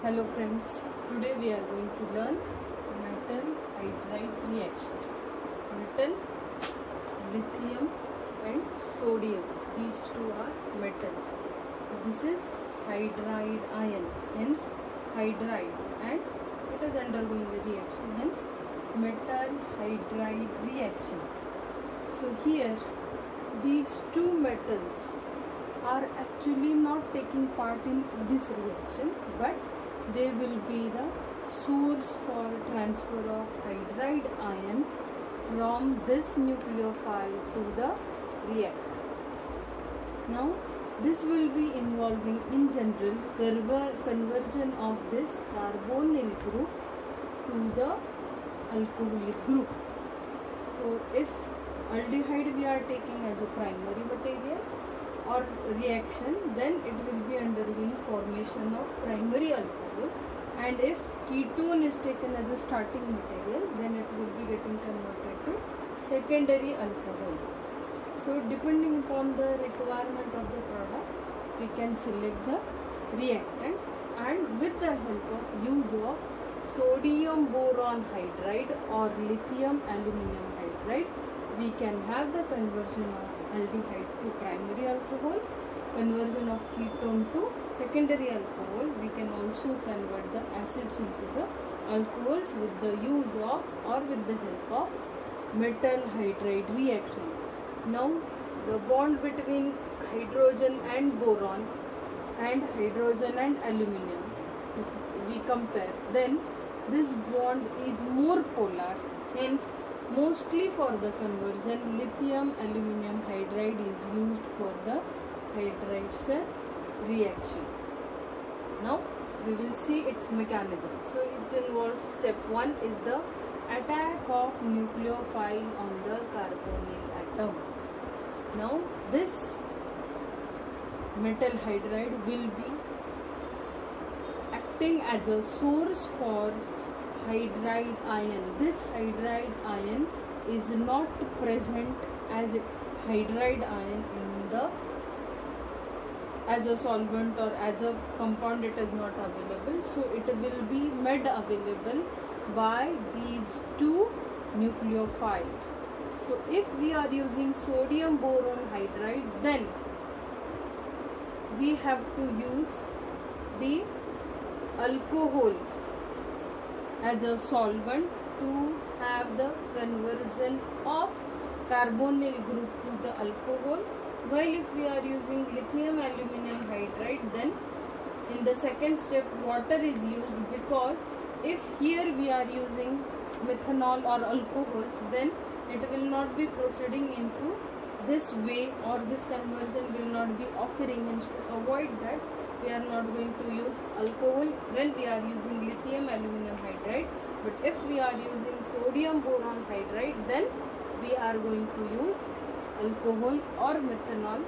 Hello friends, today we are going to learn metal hydride reaction. Metal, lithium and sodium, these two are metals. This is hydride ion, hence hydride, and it is undergoing the reaction, hence metal hydride reaction. So here these two metals are actually not taking part in this reaction, but they will be the source for transfer of hydride ion from this nucleophile to the reactor. Now this will be involving in general conversion of this carbonyl group to the alcoholic group. So if aldehyde we are taking as a primary material or reaction, then it will be undergoing formation of primary alcohol, and if ketone is taken as a starting material, then it will be getting converted to secondary alcohol. So depending upon the requirement of the product, we can select the reactant, and with the help of use of sodium boron hydride or lithium aluminum hydride, we can have the conversion of aldehyde to primary alcohol, conversion of ketone to secondary alcohol. We can also convert the acids into the alcohols with the use of or with the help of metal hydride reaction. Now the bond between hydrogen and boron and hydrogen and aluminum, if we compare, then this bond is more polar, hence mostly for the conversion lithium aluminum hydride is used for the hydration reaction. Now we will see its mechanism. So it involves step 1 is the attack of nucleophile on the carbonyl atom. Now this metal hydride will be acting as a source for hydride ion. This hydride ion is not present as a hydride ion in the as a solvent or as a compound, it is not available, so it will be made available by these two nucleophiles. So if we are using sodium boron hydride, then we have to use the alcohol as a solvent to have the conversion of carbonyl group to the alcohol, while if we are using lithium aluminum hydride, then in the second step water is used, because if here we are using methanol or alcohols, then it will not be proceeding into this way, or this conversion will not be occurring, and to avoid that we are not going to use alcohol when we are using lithium aluminum hydride. But if we are using sodium boron hydride, then we are going to use alcohol or methanol.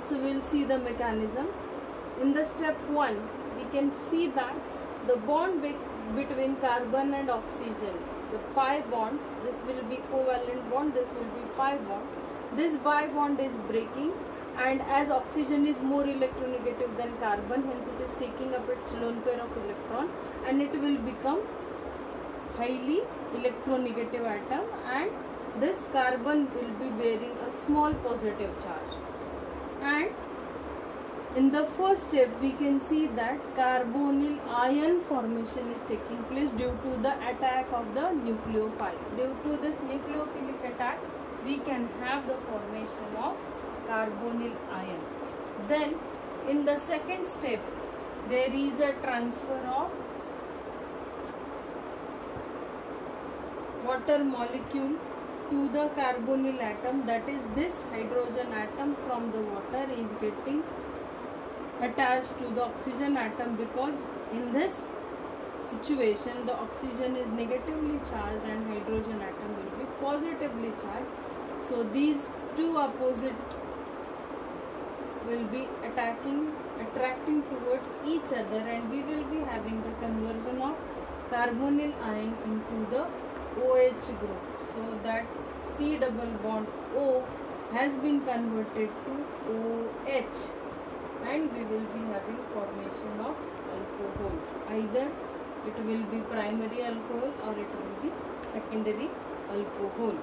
So we will see the mechanism. In the step 1, we can see that the bond between carbon and oxygen, the pi bond, this will be covalent bond, this will be pi bond. This pi bond is breaking, and as oxygen is more electronegative than carbon, hence it is taking up its lone pair of electron, and it will become highly electronegative atom, and this carbon will be bearing a small positive charge. And in the first step we can see that carbonyl ion formation is taking place due to the attack of the nucleophile. Due to this nucleophilic attack, we can have the formation of carbonyl ion. Then in the second step there is a transfer of water molecule to the carbonyl atom, that is this hydrogen atom from the water is getting attached to the oxygen atom, because in this situation the oxygen is negatively charged and hydrogen atom will be positively charged. So these two opposite will be attracting towards each other, and we will be having the conversion of carbonyl ion into the OH group. So that C double bond O has been converted to OH, and we will be having formation of alcohol. compounds. Either it will be primary alcohol or it will be secondary alcohol.